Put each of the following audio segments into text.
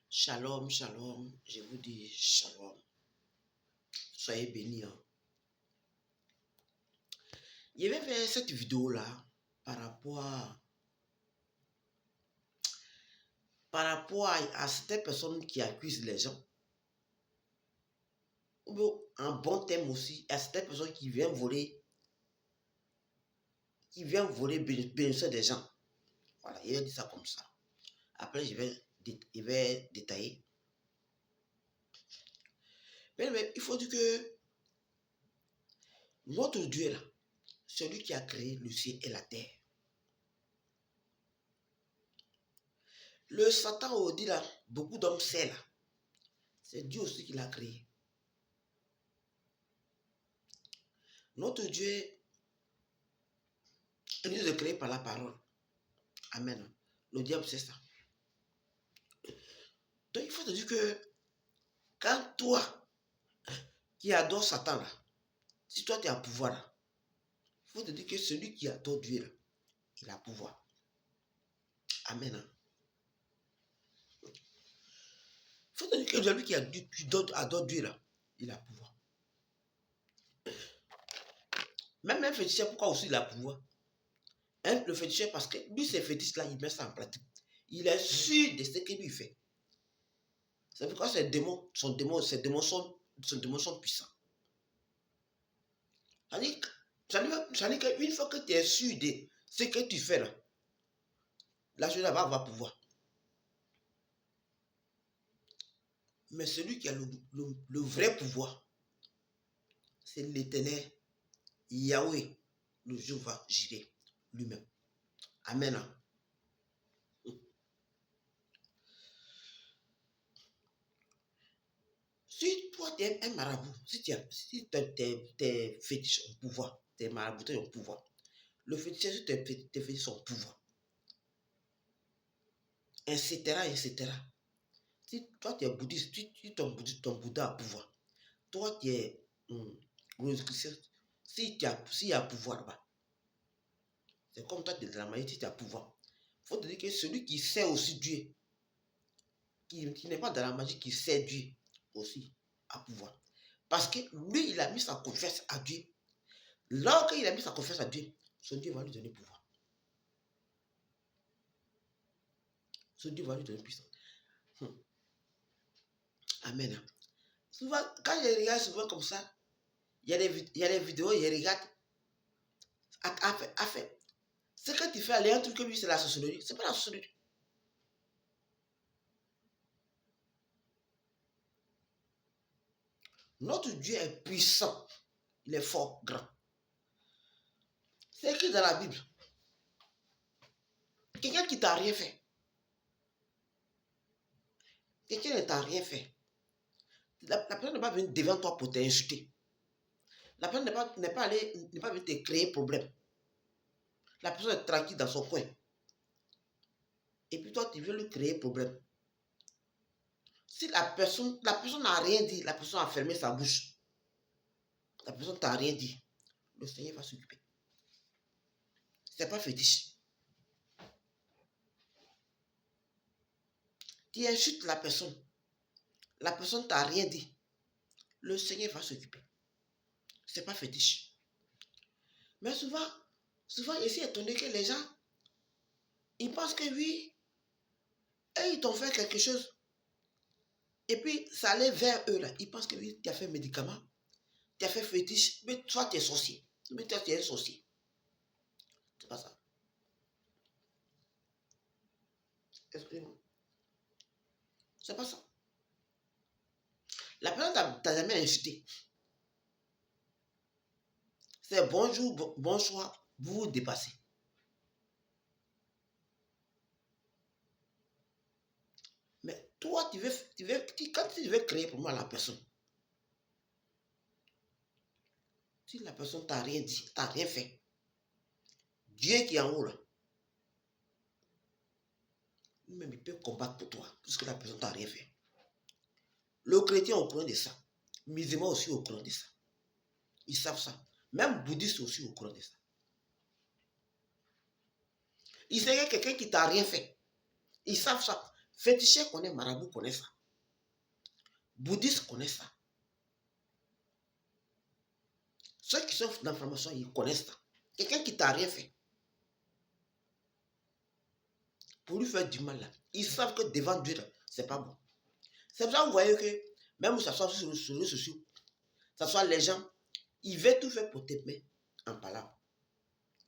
Shalom, shalom, je vous dis shalom. Soyez bénis. Je vais faire cette vidéo-là par rapport à certaines personnes qui accusent les gens. Ou en bon thème aussi, à certaines personnes qui viennent voler bénéficier des gens. Voilà, il a dit ça comme ça. Après, je vais détailler. Mais il faut dire que notre Dieu là, celui qui a créé le ciel et la terre. Le Satan on dit là, beaucoup d'hommes c'est là. C'est Dieu aussi qui l'a créé. Notre Dieu est Dieu est créé par la parole. Amen. Le diable c'est ça. Donc il faut te dire que quand toi qui adore Satan là, si toi tu as pouvoir là, il faut te dire que celui qui adore Dieu là, il a pouvoir. Amen. Il faut te dire que celui qui adore Dieu là, il a pouvoir. Même un féticheur, pourquoi aussi il a pouvoir? Le féticheur, parce que lui, ces fétiches là, il met ça en pratique. Il est sûr de ce qu'il lui fait. C'est pourquoi ces démons sont puissants. Ça dit qu'une fois que tu es sûr de ce que tu fais là, la chose là-bas va pouvoir. Mais celui qui a le vrai pouvoir, c'est l'Éternel, Yahweh, le Jéhovah Jireh lui-même. Amen. Si toi tu es un marabout, si tes fétiches ont pouvoir, tes maraboutés ont pouvoir, le féticheur sur tes fétiches ont pouvoir, etc. Si toi tu es bouddhiste, ton Bouddha a pouvoir. Toi tu es rose-chrétien, s'il y a pouvoir là-bas, c'est comme toi tu es de la magie, si tu as pouvoir. Il faut te dire que celui qui sait aussi Dieu, qui n'est pas dans la magie, qui sait Dieu aussi, a pouvoir. Parce que lui, il a mis sa confiance à Dieu. Lorsqu'il a mis sa confiance à Dieu, son Dieu va lui donner pouvoir. Son Dieu va lui donner puissance. Amen. Souvent, quand je regarde souvent comme ça, il y a des vidéos, je regarde. Ce que tu fais aller un truc que lui, c'est la sorcellerie. C'est pas la sorcellerie. Notre Dieu est puissant. Il est fort, grand. C'est écrit dans la Bible. Quelqu'un qui t'a rien fait. Quelqu'un ne t'a rien fait. La personne n'est pas venue devant toi pour t'insulter. La personne n'est pas venue te créer problème. La personne est tranquille dans son coin. Et puis toi, tu veux lui créer problème. Si la personne n'a rien dit, la personne a fermé sa bouche. La personne t'a rien dit. Le Seigneur va s'occuper. C'est pas fétiche. Tu insultes la personne t'a rien dit. Le Seigneur va s'occuper. C'est pas fétiche. Mais souvent, je suis étonné que les gens, ils pensent que oui, et ils t'ont fait quelque chose. Et puis, ça allait vers eux là. Ils pensent que oui, tu as fait médicament, tu as fait fétiche, mais toi, tu es sorcier. Mais toi, tu es un sorcier. C'est pas ça. Excusez-moi. C'est pas ça. La personne t'a jamais insulté. C'est bonjour, bonsoir, vous vous dépassez. Mais toi, quand tu veux créer pour moi la personne, si la personne t'a rien dit, t'a rien fait, Dieu qui est en haut là, lui-même il peut combattre pour toi, puisque la personne t'a rien fait. Le chrétien est au courant de ça. Musulman aussi au courant de ça. Ils savent ça. Même bouddhiste aussi au courant de ça. Ils savent quelqu'un qui t'a rien fait. Ils savent ça. Féticheur connaît, marabout connaît ça. Bouddhiste connaît ça. Ceux qui sont dans la formation, ils connaissent ça. Quelqu'un qui t'a rien fait, pour lui faire du mal là, ils savent que devant Dieu, c'est pas bon. C'est pour ça que vous voyez que, même où ça soit sur les réseaux sociaux, ça soit les gens, ils veulent tout faire pour te mettre en parlant.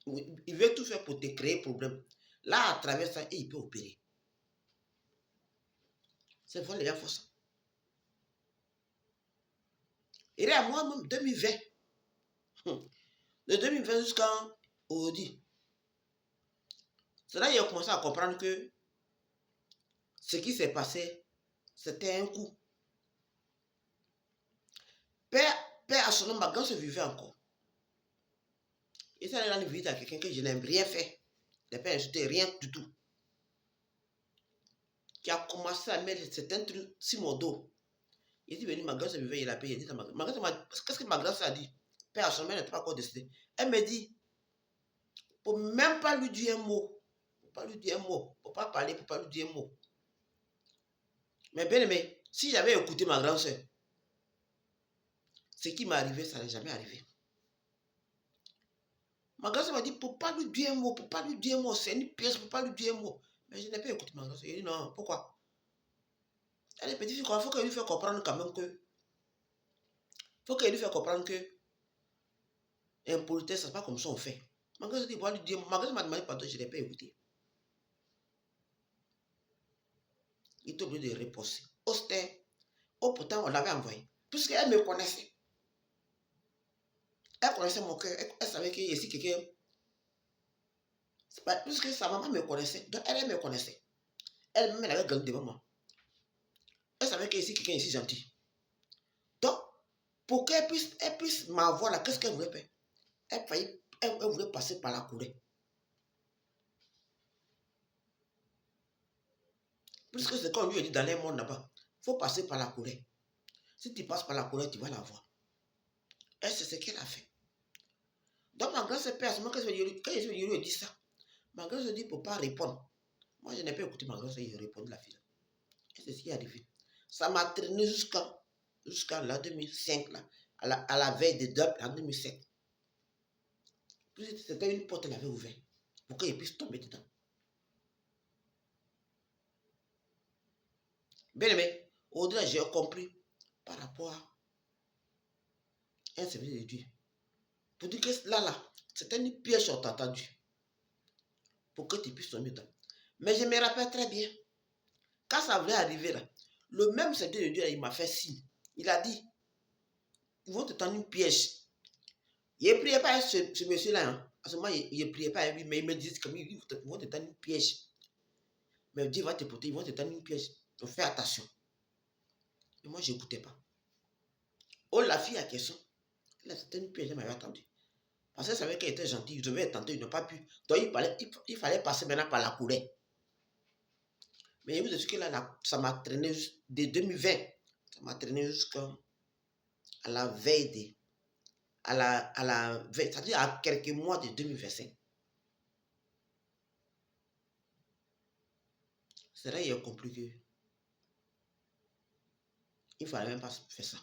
Ils veulent tout faire pour te créer problème. Là, à travers ça, il peut opérer. C'est vrai, les gens font ça. Et là, moi-même, 2020, de 2020 jusqu'à aujourd'hui, c'est là qu'il a commencé à comprendre que ce qui s'est passé, c'était un coup. Père à son nom, ma grand se vivait encore. Et ça, il a une visite à quelqu'un que je n'aime rien faire. Les pères n'insultaient rien du tout. Qui a commencé à mettre certains trucs sur mon dos. Il est venu, ma grand se vivait, il a payé. Il dit, ma grand, qu'est-ce que ma grand a dit? Père à son nom n'était pas encore décédé. Elle me dit, pour même pas lui dire un mot. Pour pas lui dire un mot. Pour pas parler, pour pas lui dire un mot. Mais bien aimé, si j'avais écouté ma grand-soeur, ce qui m'est arrivé, ça n'est jamais arrivé. Ma grand-soeur m'a dit, pour pas lui dire un mot, pour pas lui dire un mot, c'est une pièce, pour pas lui dire un mot. Mais je n'ai pas écouté ma grand-soeur. Il dit, non, pourquoi? Elle est petite fille, il faut qu'elle lui fasse comprendre quand même que, faut qu'elle lui fasse comprendre que, impolitesse, c'est pas comme ça on fait. Ma grand-soeur dit, voilà, lui dire, ma grand-soeur m'a demandé pardon, je n'ai pas écouté. Il est obligé de reposer. Austère. Oh, pourtant, on l'avait envoyé. Puisqu'elle me connaissait. Elle connaissait mon cœur. Elle savait que ici, quelqu'un. Puisque sa maman me connaissait. Donc, elle me connaissait. Elle-même, elle avait grandi devant moi. Elle savait que ici, quelqu'un est ici gentil. Donc, pour qu'elle puisse m'avoir là, qu'est-ce qu'elle voulait faire? Elle voulait passer par la coulée. Puisque c'est comme lui a dit dans les mondes là-bas. Il faut passer par la coulée. Si tu passes par la coulée, tu vas la voir. Elle, c'est ce qu'elle a fait. Donc, ma grand-sœur, quand je lui ai dit ça, ma grand-sœur dit pour ne pas répondre. Moi, je n'ai pas écouté ma grand-sœur, il répondit la fille. Et c'est ce qui est arrivé. Ça m'a traîné jusqu'à la 2005, là, à la veille de DOP en 2007. C'était une porte qu'elle avait ouverte pour qu'il puisse tomber dedans. Bien aimé, au-delà, j'ai compris par rapport à un service de Dieu. Pour dire que là, c'était une pièce sur t'a entendu. Pour que tu puisses tomber dedans. Mais je me rappelle très bien, quand ça voulait arriver là, le même service de Dieu, là, il m'a fait signe. Il a dit, ils vont te tendre une piège. Il ne priait pas ce monsieur-là. Hein. À ce moment, il ne priait pas, mais il me disait comme ils vont te tendre une piège. Mais Dieu va te porter, ils vont te tendre une piège. Donc fais attention. Et moi, je n'écoutais pas. Oh, la fille à question, elle a c'était une piège, elle m'avait attendu. Parce qu'elle savait qu'elle était gentille, ils devaient tenter, ils n'ont pas pu. Donc il fallait passer maintenant par la coulée. Mais vous savez que là, ça m'a traîné de 2020. Ça m'a traîné jusqu'à la veille de. À la veille, c'est-à-dire à quelques mois de 2025. C'est là qu'il a compris que il ne fallait même pas faire ça.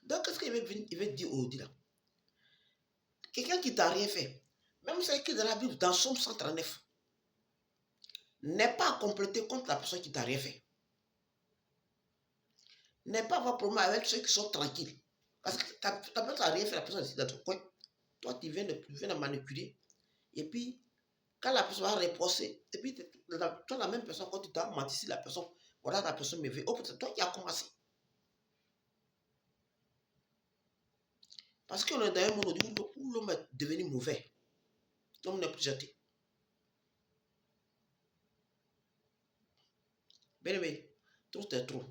Donc, qu'est-ce qu'il veut dire aujourd'hui là? Quelqu'un qui t'a rien fait, même c'est écrit dans la Bible, dans Somme 139, n'est pas à compléter contre la personne qui t'a rien fait. N'est pas avoir problème avec ceux qui sont tranquilles. Parce que ta personne n'a rien fait, la personne est ici dans ton coin. Toi, tu viens de manipuler. Et puis, quand la personne va reposer, et puis, toi, la même personne, quand tu t'as menti sur la personne, voilà, la personne me veut. Oh, c'est toi qui as commencé. Parce qu'on est dans un monde où l'homme est devenu mauvais. L'homme n'est plus gentil. Bien aimé, trop c'est trop.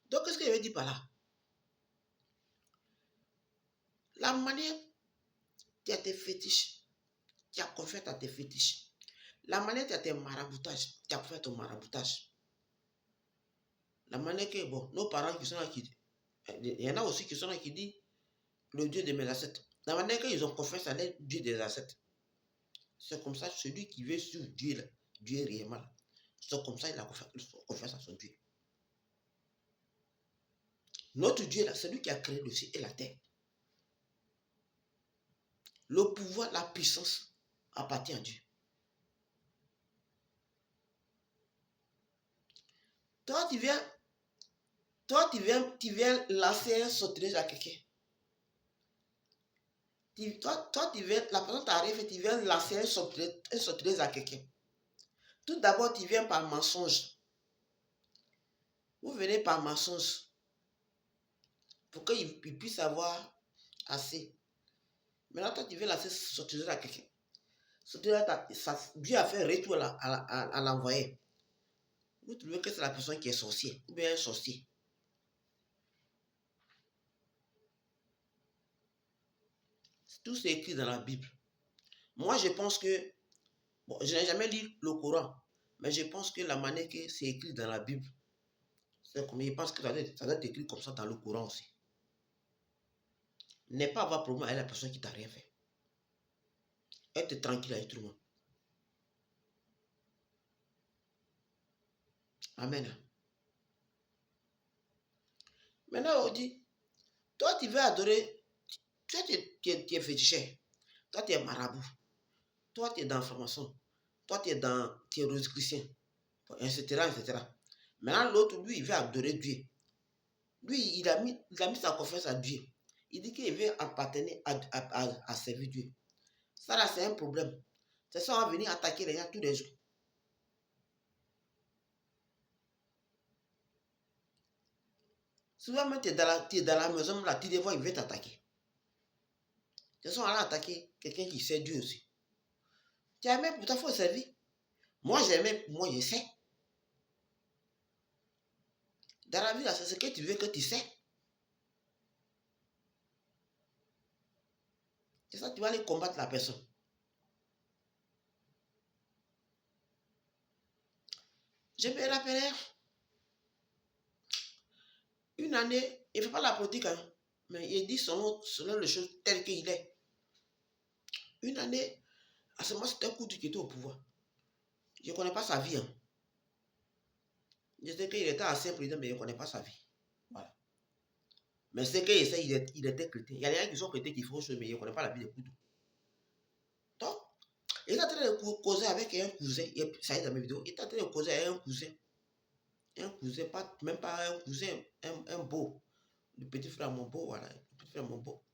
Donc, qu'est-ce que je veux dire par là? La manière tu as tes fétiches, tu as confiance à tes fétiches. La manière tu as tes maraboutages, tu as fait ton maraboutage. La manière que, bon, nos parents qui sont là qui il y en a aussi qui sont là qui disent le Dieu de mes ancêtres. La manière qu'ils ont confiance à le Dieu des ancêtres. C'est comme ça, celui qui veut suivre Dieu, Dieu réellement. C'est comme ça qu'il a confiance à son Dieu. Notre Dieu, là, c'est lui qui a créé le ciel et la terre. Le pouvoir, la puissance appartient à Dieu. Toi, tu viens lancer un sauterelle à quelqu'un. Toi, tu viens, la personne t'arrive et tu viens lancer un sauterelle à quelqu'un. Tout d'abord, tu viens par mensonge. Vous venez par mensonge pour qu'il puisse avoir assez. Maintenant, toi, tu viens lancer sauterelle à quelqu'un. Dieu a fait retour à l'envoyer. Vous trouvez que c'est la personne qui est sorcière ou bien un sorcier. Tout c'est écrit dans la Bible. Moi, je pense que, bon, je n'ai jamais lu le Coran, mais je pense que la manière que c'est écrit dans la Bible, c'est comme, je pense que ça doit être écrit comme ça dans le Coran aussi. N'est pas avoir problème avec la personne qui t'a rien fait. Être tranquille avec tout le monde. Amen. Maintenant, on dit, toi, tu veux adorer, toi, tu es féticheur, toi, tu es marabout, toi, tu es dans la formation, toi, tu es rosicrucien, etc., etc. Maintenant, l'autre, lui, il veut adorer Dieu. Lui, il a mis sa confiance à Dieu. Il dit qu'il veut appartenir à servir Dieu. Ça, là, c'est un problème. C'est ça, on va venir attaquer les gens tous les jours. Souvent, même tu es dans la maison, là, tu les vois, il veut t'attaquer. C'est ça, on va attaquer quelqu'un qui sait Dieu aussi. Tu as aimé, pourtant, il faut servir. Moi, j'aimais, moi, je sais. Dans la vie, là, c'est ce que tu veux que tu sais. C'est ça, tu vas aller combattre la personne. Je me rappelle, une année, il ne fait pas la politique, hein, mais il dit selon les choses telles qu'il est. Une année, à ce moment, c'était un coup qui était au pouvoir. Je ne connais pas sa vie. Hein. Je sais qu'il était assez président, mais je ne connais pas sa vie. Voilà. Mais c'est qu'il était chrétien. Il y a des gens qui sont chrétiens qui font chose, mais je ne connais pas la vie de Koudou. Donc, il est en train de causer avec un cousin. Ça y est dans mes vidéos. Il est en train de causer avec un cousin. Un cousin, même pas un cousin, un beau. Le petit frère mon beau, voilà. Le petit frère mon beau.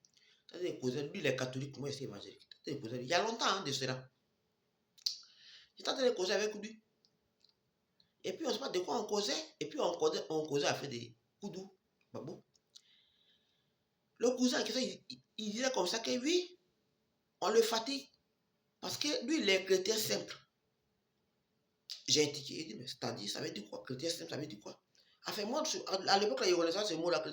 C'est-à-dire le cousin, lui, il est catholique, moi, c'est évangélique. Il y a longtemps hein, de cela. Il est en train de causer avec lui. Et puis, on ne sait pas de quoi on causait. Et puis, on causait à faire des Koudou. Babou. Le cousin, il disait comme ça que oui, on le fatigue. Parce que lui, il est chrétien simple. J'ai étudié, il dit, mais c'est-à-dire, ça veut dire quoi? Chrétien simple, ça veut dire quoi? Enfin, moi, à l'époque, je ne connaissais pas ce mot-là.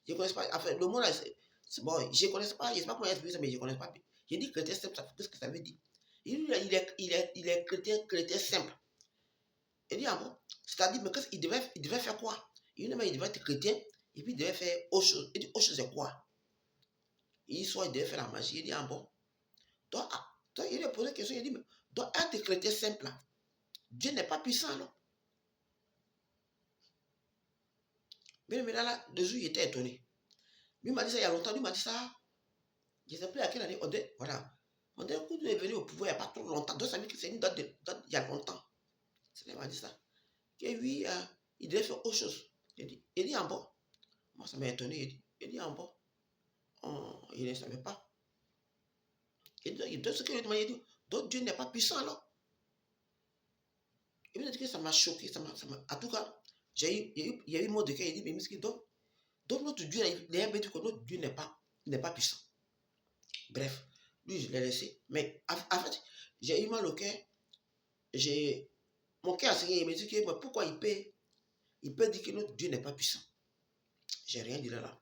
Je ne connaissais pas. Enfin, le mot-là, c'est bon, je ne connaissais pas. Je ne sais pas comment expliquer ça, mais je ne connaissais pas. J'ai dit chrétien simple, qu'est-ce que ça veut dire? Il est chrétien simple. Il dit, ah bon? C'est-à-dire, mais il devait faire quoi? Il dit, mais il devait être chrétien, et puis il devait faire autre chose. Il dit, autre chose, c'est quoi? Il dit, soit il devait faire la magie. Il dit, ah bon? Donc, il lui a posé une question, il dit, mais donc, être chrétien simple, là, Dieu n'est pas puissant, non? Mais là, de jour, il était étonné. Lui m'a dit ça il y a longtemps, lui m'a dit ça. Je ne sais plus à quelle année. Voilà. On dit, coup est venu au pouvoir il n'y a pas trop longtemps. Donc, ça veut dire que c'est une date il y a longtemps. C'est m'a dit ça. Et oui, il devait faire autre chose. Il dit en bon. Moi, ça m'a étonné. Il dit en bon. Il ne savait pas. Il dit ce qu'il m'a dit. Donc, Dieu n'est pas puissant alors. Il m'a dit que ça m'a choqué. En tout cas, il y a eu mot de cœur. Il dit, mais donc notre Dieu, il a dit que notre Dieu n'est pas puissant. Bref, lui, je l'ai laissé. Mais en fait, j'ai eu mal au cœur. Mon cœur a saigné. Il me dit que pourquoi il peut dire que notre Dieu n'est pas puissant. J'ai rien dit là.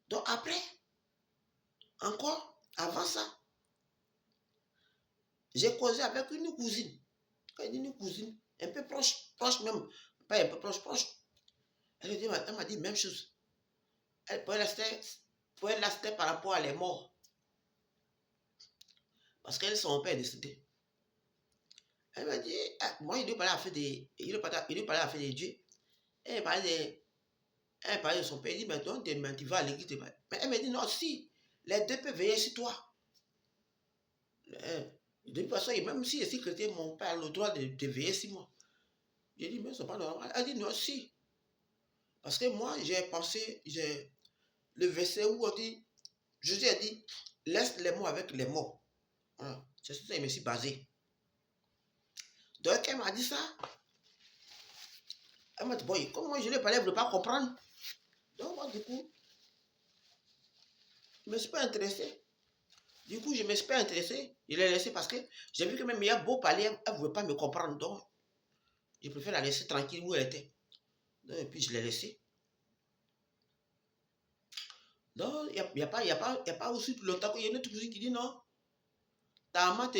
Donc après, encore, avant ça, j'ai causé avec une cousine. Quand il dit une cousine, un peu proche même, pas un peu proche. Elle m'a dit même chose. Elle pouvait rester par rapport à les morts. Parce que son père est décédé. Elle m'a dit, ah, moi, il doit parler à faire des dieux. Elle parlait de son père. Il dit, mais toi, tu vas à l'église. Mais elle m'a dit, non, si, les deux peuvent veiller sur toi. De toute façon, même si je suis chrétien, mon père a le droit de veiller sur moi. J'ai dit, mais c'est pas normal. Elle dit, non, si. Parce que moi, j'ai pensé, le verset où on dit, Jésus a dit, laisse les mots avec les mots. Voilà. C'est sur ça que je me suis basé. Donc, elle m'a dit ça. Elle m'a dit, bon, comme moi, je lui parlais, elle ne veut pas comprendre. Donc, moi, du coup, je ne me suis pas intéressé. Du coup, je ne me suis pas intéressé. Je l'ai laissé parce que j'ai vu que même il y a beau parler, elle ne voulait pas me comprendre. Donc, je préfère la laisser tranquille où elle était. Donc, et puis, je l'ai laissée. Donc, il n'y a pas aussi tout longtemps qu'il y a une autre musique qui dit non. Même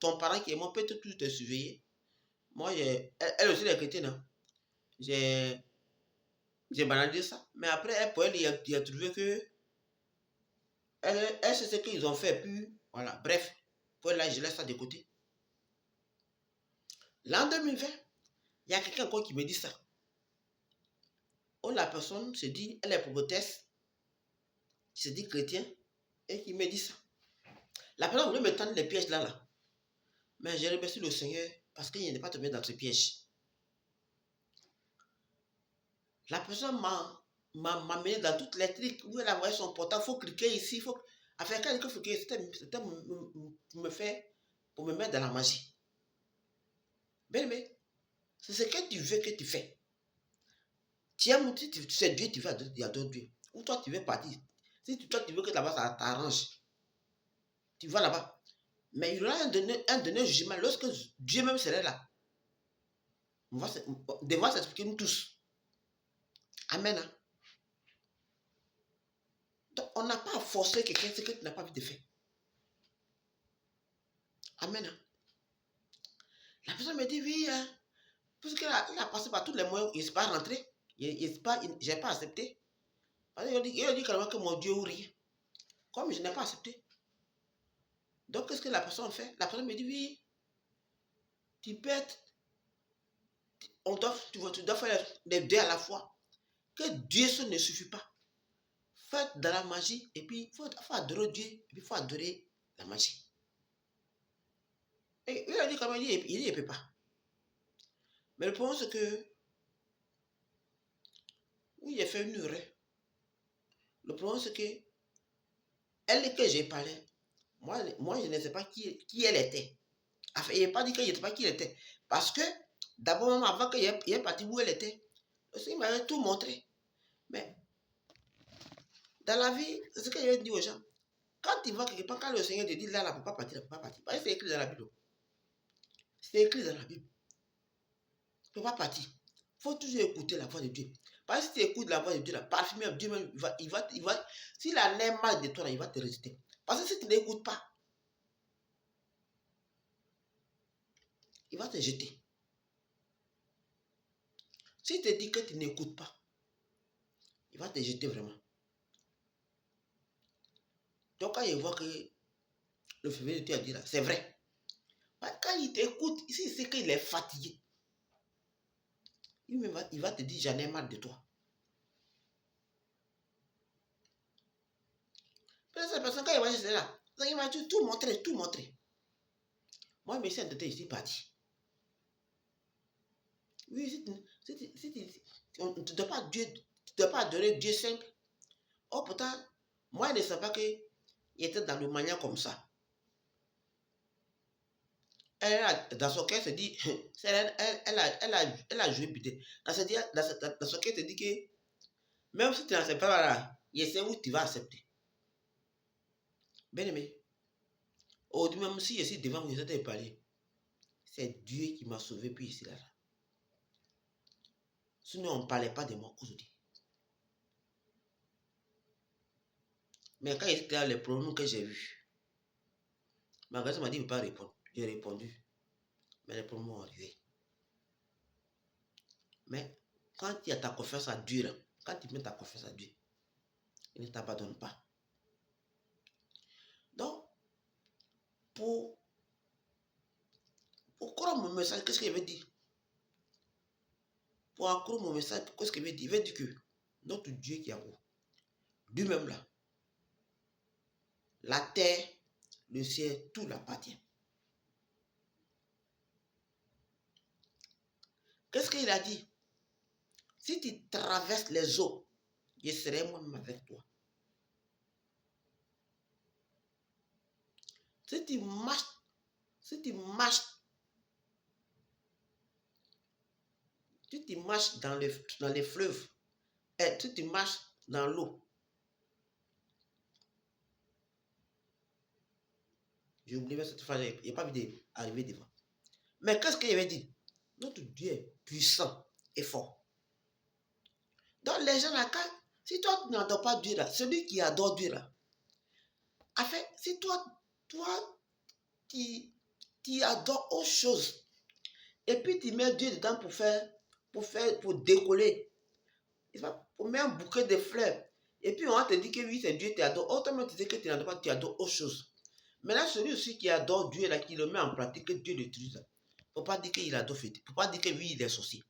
ton parent qui est mort peut tout te surveiller. Moi, elle aussi, elle est chrétienne. Hein. J'ai banalisé ça. Mais après, elle, pour elle, il a trouvé que elle sait ce qu'ils ont fait. Puis, voilà. Bref, pour elle, là, je laisse ça de côté. L'an 2020, il y a quelqu'un encore qui me dit ça. Oh, la personne se dit, elle est prophétesse, se dit chrétien, et qui me dit ça. La personne voulait me tendre les pièges là. Mais j'ai remercié le Seigneur parce qu'il n'est pas tombé dans ce piège. La personne m'a mené dans toutes les trucs où elle a envoyé son portable. Il faut cliquer ici. Enfin, quand il faut cliquer, c'était pour me mettre dans la magie. Bien aimé, c'est ce que tu veux que tu fais. Tu aimes, tu sais Dieu, tu vas il y a d'autres dieux. Ou toi, tu veux partir. Si toi, tu veux que là-bas, ça t'arrange, tu vas là-bas. Mais il y aura un dernier jugement lorsque Dieu même serait là. On va devoir s'expliquer nous tous. Amen. Hein? Donc, on n'a pas à forcer quelqu'un ce que tu n'as pas envie de faire. Amen. Hein? La personne me dit, oui, hein, parce qu'il a passé par tous les moyens, il ne s'est pas rentré. Je n'ai pas accepté. Il a dit carrément que mon Dieu ou rien. Comme je n'ai pas accepté. Donc, qu'est-ce que la personne fait? La personne me dit, oui, tu peux être, tu dois faire les deux à la fois. Que Dieu seul ne suffit pas. Faites dans la magie, et puis il faut adorer Dieu, et puis il faut adorer la magie. Et il a dit comment il ne peut pas. Mais le problème, c'est que, oui, il a fait une erreur. Le problème, c'est que, elle que j'ai parlé, moi, je ne sais pas qui elle était. Enfin, il n'a pas dit qu'il ne sait pas qui elle était. Parce que, d'abord, même avant qu'il ait parti où elle était, il m'avait tout montré. Mais, dans la vie, c'est ce que je dis aux gens. Quand tu vas quelque part, quand le Seigneur te dit là, ne peut pas partir, ne peut pas partir. Parce que c'est écrit dans la Bible. C'est écrit dans la Bible. Tu ne peux pas partir. Il faut toujours écouter la voix de Dieu. Parce que si tu écoutes la voix de Dieu, là, parfumé, Dieu même, s'il a l'air mal de toi, là, il va te rejeter. Parce que si tu n'écoutes pas, il va te jeter. S'il te dit que tu n'écoutes pas, il va te jeter vraiment. Donc quand il voit que le février de Dieu a dit là, c'est vrai. Quand il t'écoute, ici, il sait qu'il est fatigué. Il va te dire, j'en ai marre de toi. Cette personne, quand il va chez là, il m'a tout montré, tout montré. Moi, je me suis entêté, je suis parti. Oui, si tu ne dois pas adorer Dieu simple. Oh, pourtant, moi, je ne savais pas qu'il était dans le manière comme ça. Dans son cœur, elle se dit, elle a joué bidé. Dans son cœur, elle se dit que même si tu n'acceptes pas là, il sait où tu vas accepter. Bien aimé. Aujourd'hui, même si je suis devant vous, je vais te parler. C'est Dieu qui m'a sauvé puis ici là. Sinon, on ne parlait pas de moi aujourd'hui. Mais quand il était là, les problèmes que j'ai vus, ma grâce m'a dit, il ne peut pas répondre. J'ai répondu. Mais les problèmes vont arriver. Mais quand tu as ta confiance à Dieu, quand tu mets ta confiance à Dieu, il ne t'abandonne pas. Donc, pour croire mon message, qu'est-ce qu'il veut dire? Pour accroire mon message, qu'est-ce qu'il veut dire? Il veut dire que notre Dieu qui est en haut, lui-même là, la terre, le ciel, tout l'appartient. Qu'est-ce qu'il a dit? Si tu traverses les eaux, je serai moi-même avec toi. Si tu marches dans les fleuves, et si tu marches dans l'eau, j'ai oublié cette phrase, il n'y a pas vu d'arriver devant. Mais qu'est-ce qu'il avait dit? Notre Dieu est puissant et fort. Donc les gens là, si toi tu n'adores pas Dieu là, celui qui adore Dieu là, en fait, si toi tu adores autre chose, et puis tu mets Dieu dedans pour décoller, pour mettre un bouquet de fleurs, et puis on va te dire que oui, c'est Dieu qui t'adore, autrement tu dis que tu n'adores pas, tu adores autre chose. Maintenant, celui aussi qui adore Dieu là, qui le met en pratique, que Dieu l'utilise, il ne faut pas dire qu'il adore fête, il ne faut pas dire que oui, il est sorcier.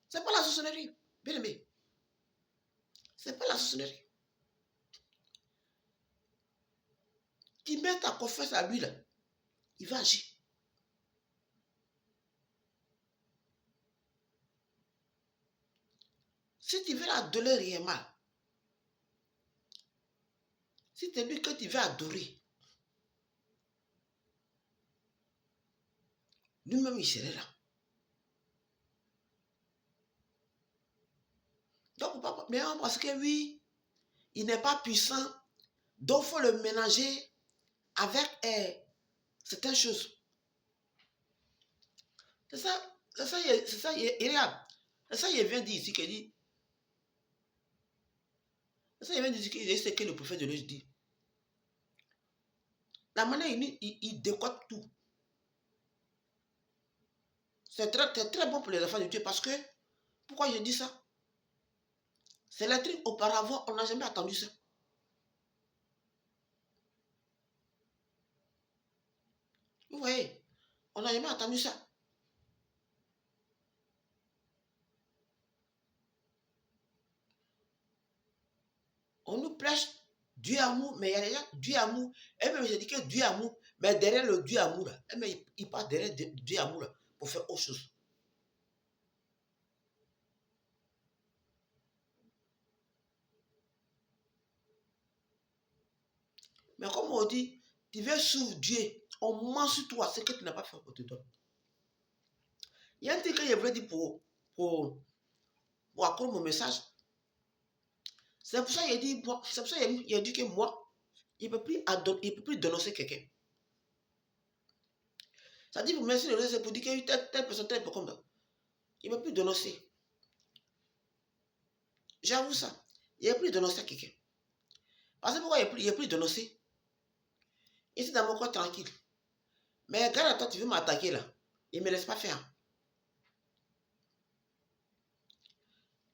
Ce n'est pas la sorcellerie, bien aimé. Ce n'est pas la sorcellerie. Tu mets ta confiance à lui là, il va agir. Si tu veux l'adorer réellement, si c'est lui que tu veux adorer, lui-même il serait là. Donc, mais parce que oui, il n'est pas puissant, donc il faut le mélanger avec certaines choses. C'est ça, il vient dire ici, qu'il dit, c'est ça, il vient dire que c'est que le prophète de Dieu dit. La manière il décote tout. C'est très bon pour les enfants de Dieu parce que, pourquoi je dis ça? C'est le truc auparavant, on n'a jamais entendu ça. Vous voyez, on n'a jamais entendu ça. On nous prêche Dieu amour, mais il y a déjà Dieu amour. Et même je dis que Dieu amour, mais derrière le Dieu amour, là, il part derrière Dieu amour là, pour faire autre chose. Mais comme on dit, tu veux suivre Dieu, on ment sur toi, ce que tu n'as pas fait, on te donne. Il y a un truc que je voulais dire pour accroître mon message. C'est pour ça qu'il a dit que moi, il ne peut plus dénoncer quelqu'un. Ça dit pour merci de c'est pour dire qu'il y a eu telle personne, telle personne comme ça. Il ne peut plus dénoncer. J'avoue ça. Il ne peut plus dénoncer quelqu'un. Parce que pourquoi il ne peut plus dénoncer? Ici dans mon coin tranquille. Mais regarde, toi, tu veux m'attaquer là. Il ne me laisse pas faire.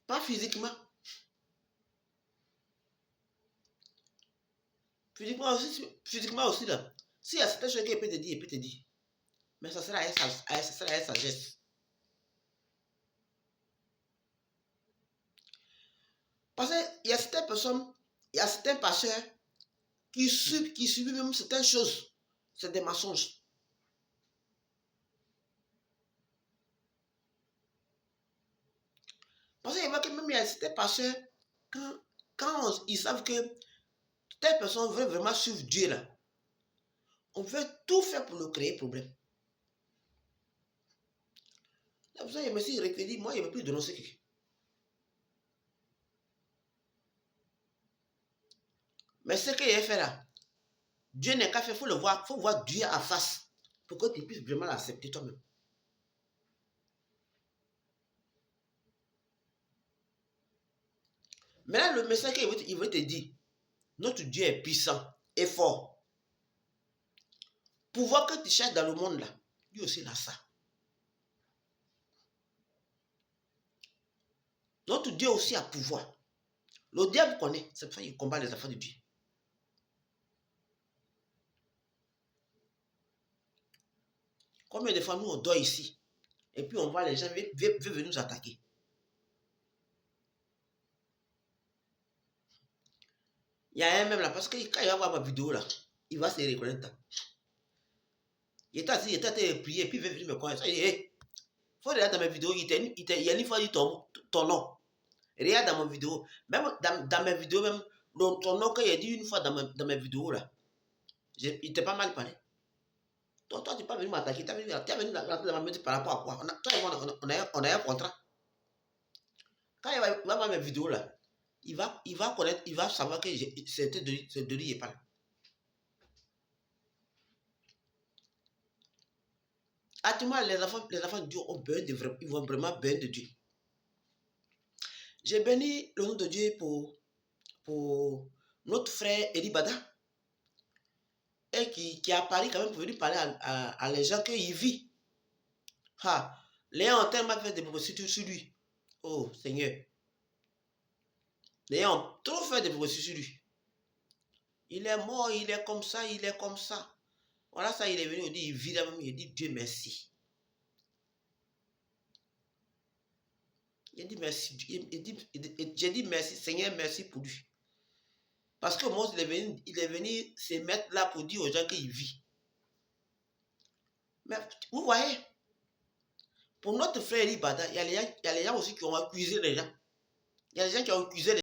Pas physiquement. Physiquement aussi là. S'il y a certaines choses qu'il peut te dire, il peut te dire. Mais ça sera à sa geste. Parce qu'il y a certaines personnes, il y a certains pasteurs qui subissent même certaines choses. C'est des mensonges. Parce qu'il y a que même il y a certains pasteurs, quand ils savent que telle personne veut vraiment suivre Dieu là, on veut tout faire pour le créer problème. C'est pour ça que je me suis réfléchi, moi, il ne veut plus dénoncer quelqu'un. Mais ce qu'il a fait là, Dieu n'est qu'à faire, il faut le voir, il faut voir Dieu en face pour que tu puisses vraiment l'accepter toi-même. Maintenant, le message qu'il veut te dire, notre Dieu est puissant et fort. Pouvoir que tu cherches dans le monde là, lui aussi il a ça. Notre Dieu aussi a pouvoir. Le diable connaît, c'est pour ça qu'il combat les affaires de Dieu. Combien de fois nous on dort ici et puis on voit les gens veulent venir nous attaquer. Il y a un même là, parce que quand il va voir ma vidéo là, il va se reconnaître. Il était assis, il était en train de prier, et puis il veut venir me connaître. Il dit, hey, faut regarder dans mes vidéos, il y a une fois dit ton nom. Regarde dans ma vidéo. Même dans mes vidéos, même ton nom, quand il a dit une fois dans mes vidéos là, il t'a pas mal parlé. Toi, tu n'es pas venu m'attaquer, tu es venu rentrer dans ma maison par rapport à quoi? On a un contrat. Quand il va voir mes vidéos là, il va connaître, il va savoir que c'est de lui et pas là. Actuellement, les enfants de Dieu ont besoin de vrai, ils vont vraiment besoin de Dieu. J'ai béni le nom de Dieu pour notre frère Eli Bada, et qui a parlé quand même pour venir parler à les gens qu'il vit. Les gens ont tellement fait des propositions sur lui. Oh Seigneur. Les gens ont trop fait des propositions sur lui. Il est mort, il est comme ça, il est comme ça. Voilà ça, il est venu, il dit, il vit là même, il dit Dieu merci. Il dit merci. J'ai dit merci, Seigneur, merci pour lui. Parce que Mose, il est venu se mettre là pour dire aux gens qu'il vit. Mais vous voyez, pour notre frère Eli Bada, il y a les gens aussi qui ont accusé les gens. Il y a des gens qui ont accusé les gens.